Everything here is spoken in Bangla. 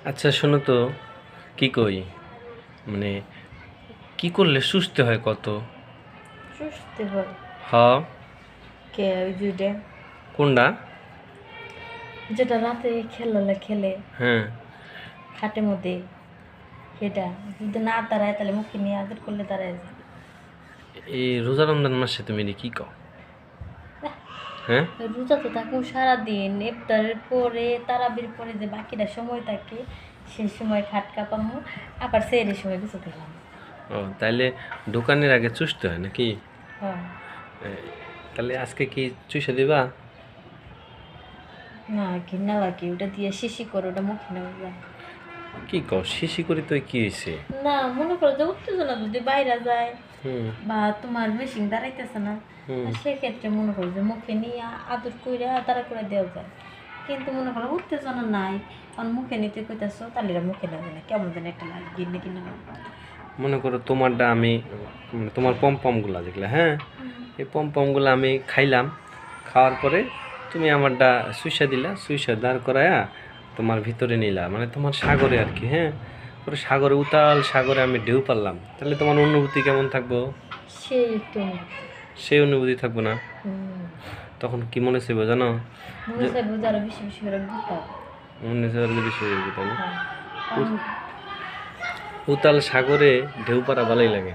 আচ্ছা শোনো তো, কি কই মানে কি করলে সুস্থ হয় কত? সুস্থ হয় হ। কে ওই যেটা কোনটা? যেটা রাতে খেলালে খেলে হ্যাঁ। খাটের মধ্যে সেটা যদি না দাঁড়ায় তাহলে মুখে নিয়ে আদর করলে দাঁড়ায় যায়। এই রোজা রমজান মাসে তুমি কি কও? হ্যাঁ। রোজা তো থাকবো সারাদিন, ইফতারের পরে তারাবির পরে যে বাকিটা সময় থাকে সেই সময় খাট কাঁপামো, আবার সেরের সময় কিছু খেলাম। ও তাইলে দোকানের আগে চুষতে হয় নাকি? হ্যাঁ। এ, তাহলে আজকে কি চুষে দিবা? না ঘৃণা লাগে ওটা দিয়ে শিশি করে, ওটা মুখে নেওয়া যায় কি কও, শিশি করি তো কি হয়েছে? না। মনে করো যে উত্তেজনা যদি বাইরে যায় হুম বা তোমার মেশিন দাঁড়াইতেছে না, হুম। আর সেক্ষেত্রে মনে করো যে মুখে নিয়ে আদর করে তারা করে দেওয়া যায়। কিন্তু মনে করো উত্তেজনা নাই, কারণ মুখে নিতে কইতেছো তাহলে এটা মুখে নেওয়া যায় না, কেমন যেন একটা লাগে, গিন্নি কিনে মনে করো তোমারটা আমি মানে তোমার পমপমগুলা যেগুলা, হ্যাঁ, এই পমপমগুলো আমি খাইলাম, খাওয়ার পরে তুমি আমারটা সুইসা দিলা, সুইসা দাঁড় করায়া তোমার ভিতরে নিলা, মানে তোমার সাগরে আর কি, হ্যাঁ, পরে সাগরে উতাল সাগরে আমি ঢেউ পারলাম, তাহলে তোমার অনুভূতি কেমন থাকবো? সেই একটু সেই অনুভূতি থাকবো না? তখন কি মনে চাইবো জানো? মনে চাই বুঝে আরো বেশি বেশি করে ঘুরতে হবে। মনে চাইবার বেশি হয়ে যেত না? হ্যাঁ, কারণ উতাল সাগরে ঢেউ পাড়া ভালোই লাগে।